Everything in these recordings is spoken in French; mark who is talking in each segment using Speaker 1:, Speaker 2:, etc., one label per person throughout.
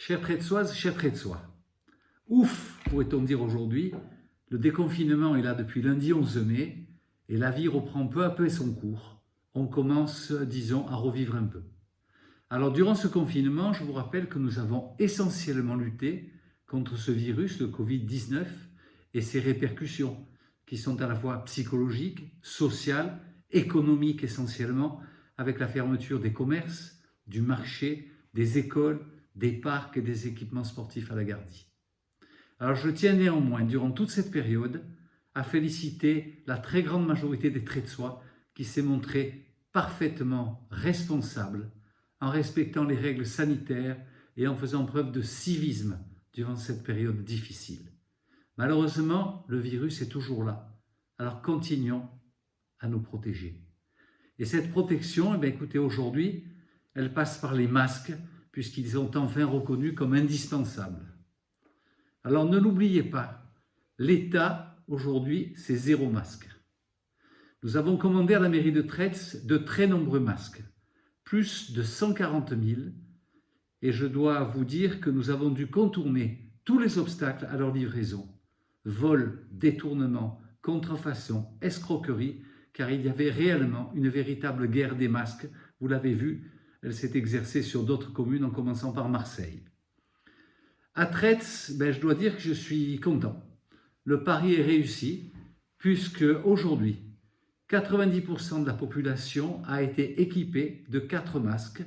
Speaker 1: Chers Tretsoises, chers Tretsois, ouf, pourrait-on dire aujourd'hui, le déconfinement est là depuis lundi 11 mai et la vie reprend peu à peu son cours. On commence, disons, à revivre un peu. Alors, durant ce confinement, je vous rappelle que nous avons essentiellement lutté contre ce virus, le Covid-19, et ses répercussions, qui sont à la fois psychologiques, sociales, économiques essentiellement, avec la fermeture des commerces, du marché, des écoles, des parcs et des équipements sportifs à la Gardie. Alors je tiens néanmoins, durant toute cette période, à féliciter la très grande majorité des Tretsois qui s'est montrée parfaitement responsable en respectant les règles sanitaires et en faisant preuve de civisme durant cette période difficile. Malheureusement, le virus est toujours là, alors continuons à nous protéger. Et cette protection, écoutez, aujourd'hui, elle passe par les masques, puisqu'ils sont enfin reconnus comme indispensables. Alors ne l'oubliez pas, l'État, aujourd'hui, c'est 0 masque. Nous avons commandé à la mairie de Tretz de très nombreux masques, plus de 140 000, et je dois vous dire que nous avons dû contourner tous les obstacles à leur livraison. Vol, détournement, contrefaçon, escroquerie, car il y avait réellement une véritable guerre des masques, vous l'avez vu, elle s'est exercée sur d'autres communes en commençant par Marseille. À Tretz, je dois dire que je suis content. Le pari est réussi puisque aujourd'hui, 90% de la population a été équipée de 4 masques,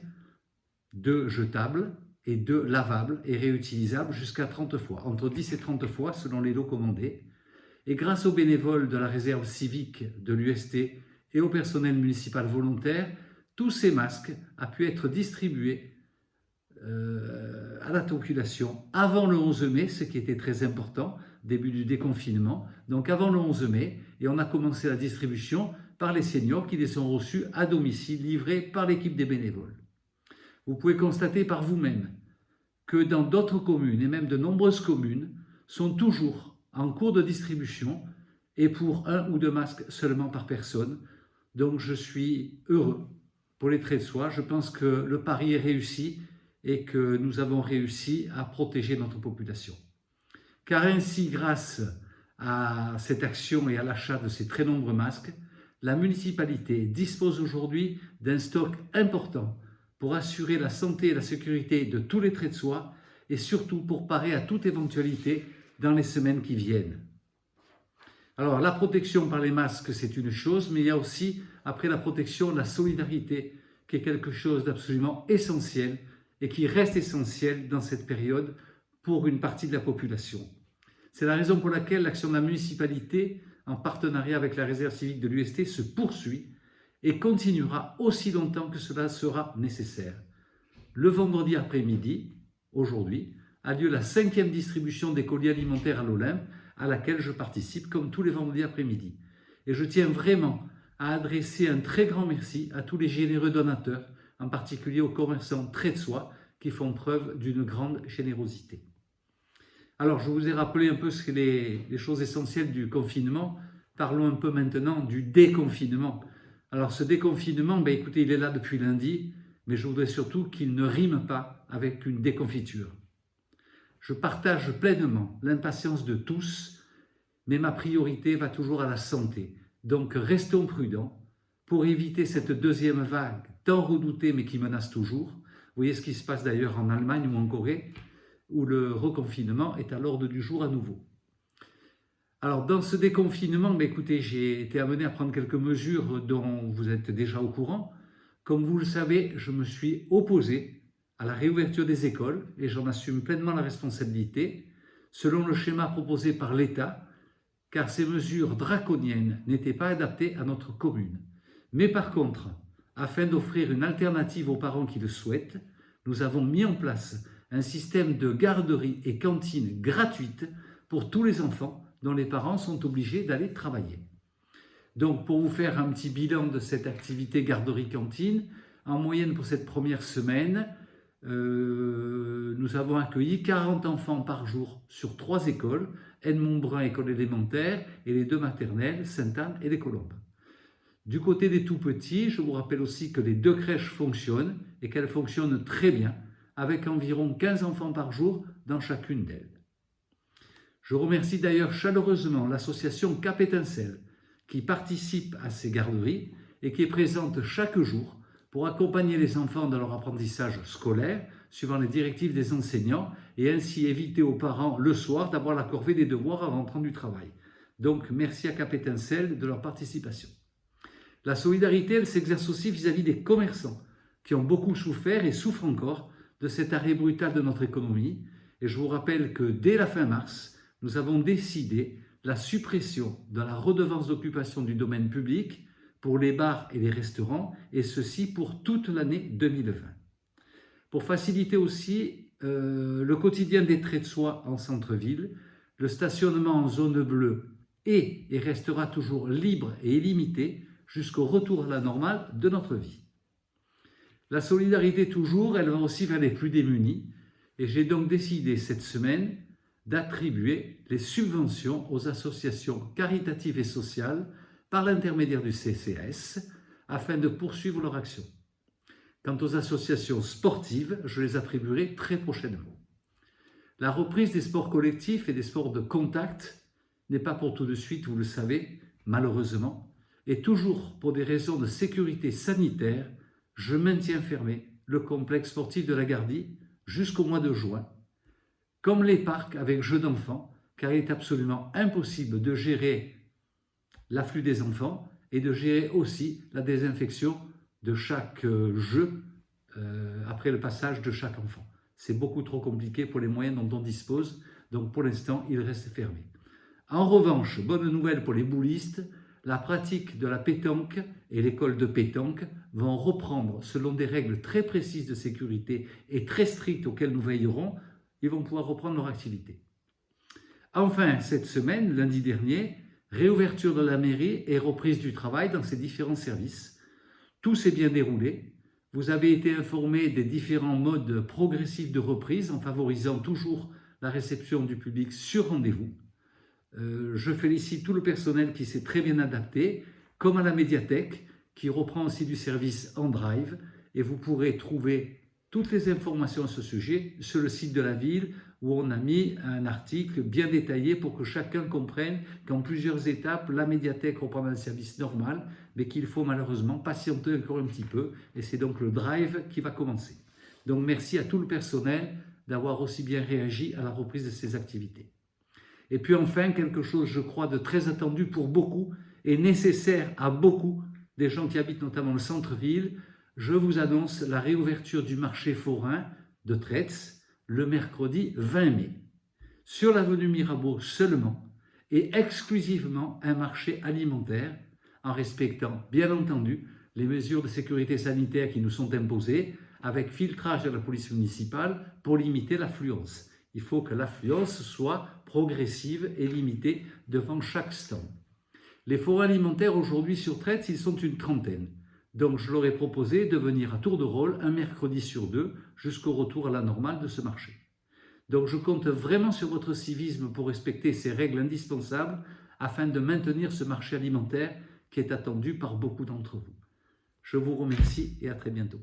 Speaker 1: 2 jetables et 2 lavables et réutilisables jusqu'à 30 fois, entre 10 et 30 fois selon les lots commandés. Et grâce aux bénévoles de la réserve civique de l'UST et au personnel municipal volontaire, tous ces masques ont pu être distribués à la population avant le 11 mai, ce qui était très important, début du déconfinement, donc avant le 11 mai, et on a commencé la distribution par les seniors qui les ont reçus à domicile, livrés par l'équipe des bénévoles. Vous pouvez constater par vous-même que dans d'autres communes, et même de nombreuses communes, sont toujours en cours de distribution et pour 1 ou 2 masques seulement par personne. Donc je suis heureux pour les Tretsois. Je pense que le pari est réussi et que nous avons réussi à protéger notre population. Car ainsi, grâce à cette action et à l'achat de ces très nombreux masques, la municipalité dispose aujourd'hui d'un stock important pour assurer la santé et la sécurité de tous les Tretsois et surtout pour parer à toute éventualité dans les semaines qui viennent. Alors, la protection par les masques, c'est une chose, mais il y a aussi, après la protection, la solidarité, qui est quelque chose d'absolument essentiel et qui reste essentiel dans cette période pour une partie de la population. C'est la raison pour laquelle l'action de la municipalité, en partenariat avec la réserve civique de l'UST, se poursuit et continuera aussi longtemps que cela sera nécessaire. Le vendredi après-midi, aujourd'hui, a lieu la 5e distribution des colis alimentaires à l'Olympe, à laquelle je participe comme tous les vendredis après-midi. Et je tiens vraiment à adresser un très grand merci à tous les généreux donateurs, en particulier aux commerçants Tretsois qui font preuve d'une grande générosité. Alors, je vous ai rappelé un peu les choses essentielles du confinement. Parlons un peu maintenant du déconfinement. Alors, ce déconfinement, écoutez, il est là depuis lundi, mais je voudrais surtout qu'il ne rime pas avec une déconfiture. Je partage pleinement l'impatience de tous, mais ma priorité va toujours à la santé. Donc restons prudents pour éviter cette deuxième vague tant redoutée mais qui menace toujours. Vous voyez ce qui se passe d'ailleurs en Allemagne ou en Corée, où le reconfinement est à l'ordre du jour à nouveau. Alors dans ce déconfinement, écoutez, j'ai été amené à prendre quelques mesures dont vous êtes déjà au courant. Comme vous le savez, je me suis opposé à la réouverture des écoles et j'en assume pleinement la responsabilité, selon le schéma proposé par l'État, car ces mesures draconiennes n'étaient pas adaptées à notre commune. Mais par contre, afin d'offrir une alternative aux parents qui le souhaitent, nous avons mis en place un système de garderie et cantine gratuite pour tous les enfants dont les parents sont obligés d'aller travailler. Donc pour vous faire un petit bilan de cette activité garderie-cantine, en moyenne pour cette première semaine, nous avons accueilli 40 enfants par jour sur 3 écoles, Edmond-Brun, école élémentaire, et les 2 maternelles, Sainte-Anne et les Colombes. Du côté des tout-petits, je vous rappelle aussi que les 2 crèches fonctionnent et qu'elles fonctionnent très bien, avec environ 15 enfants par jour dans chacune d'elles. Je remercie d'ailleurs chaleureusement l'association Cap Étincelle qui participe à ces garderies et qui est présente chaque jour pour accompagner les enfants dans leur apprentissage scolaire, suivant les directives des enseignants, et ainsi éviter aux parents le soir d'avoir la corvée des devoirs en rentrant du travail. Donc merci à Cap Étincelle de leur participation. La solidarité, elle s'exerce aussi vis-à-vis des commerçants qui ont beaucoup souffert et souffrent encore de cet arrêt brutal de notre économie. Et je vous rappelle que dès la fin mars, nous avons décidé la suppression de la redevance d'occupation du domaine public pour les bars et les restaurants, et ceci pour toute l'année 2020. Pour faciliter aussi le quotidien des traits de soie en centre-ville, le stationnement en zone bleue est et restera toujours libre et illimité jusqu'au retour à la normale de notre vie. La solidarité toujours, elle va aussi vers les plus démunis, et j'ai donc décidé cette semaine d'attribuer les subventions aux associations caritatives et sociales par l'intermédiaire du CCAS afin de poursuivre leur action. Quant aux associations sportives, je les attribuerai très prochainement. La reprise des sports collectifs et des sports de contact n'est pas pour tout de suite, vous le savez, malheureusement, et toujours pour des raisons de sécurité sanitaire, je maintiens fermé le complexe sportif de la Gardie jusqu'au mois de juin, comme les parcs avec jeux d'enfants, car il est absolument impossible de gérer l'afflux des enfants et de gérer aussi la désinfection de chaque jeu après le passage de chaque enfant. C'est beaucoup trop compliqué pour les moyens dont on dispose, donc pour l'instant, il reste fermé. En revanche, bonne nouvelle pour les boulistes, la pratique de la pétanque et l'école de pétanque vont reprendre selon des règles très précises de sécurité et très strictes auxquelles nous veillerons. Ils vont pouvoir reprendre leur activité. Enfin, cette semaine, lundi dernier, réouverture de la mairie et reprise du travail dans ses différents services. Tout s'est bien déroulé. Vous avez été informés des différents modes progressifs de reprise en favorisant toujours la réception du public sur rendez-vous. Je félicite tout le personnel qui s'est très bien adapté, comme à la médiathèque, qui reprend aussi du service en drive, et vous pourrez trouver toutes les informations à ce sujet sur le site de la ville où on a mis un article bien détaillé pour que chacun comprenne qu'en plusieurs étapes, la médiathèque reprend un service normal, mais qu'il faut malheureusement patienter encore un petit peu, et c'est donc le drive qui va commencer. Donc merci à tout le personnel d'avoir aussi bien réagi à la reprise de ces activités. Et puis enfin, quelque chose, je crois, de très attendu pour beaucoup et nécessaire à beaucoup des gens qui habitent notamment le centre-ville, je vous annonce la réouverture du marché forain de Traits le mercredi 20 mai. Sur l'avenue Mirabeau seulement et exclusivement un marché alimentaire en respectant bien entendu les mesures de sécurité sanitaire qui nous sont imposées avec filtrage de la police municipale pour limiter l'affluence. Il faut que l'affluence soit progressive et limitée devant chaque stand. Les forains alimentaires aujourd'hui sur Traits, ils sont une trentaine. Donc je leur ai proposé de venir à tour de rôle un mercredi sur 2 jusqu'au retour à la normale de ce marché. Donc je compte vraiment sur votre civisme pour respecter ces règles indispensables afin de maintenir ce marché alimentaire qui est attendu par beaucoup d'entre vous. Je vous remercie et à très bientôt.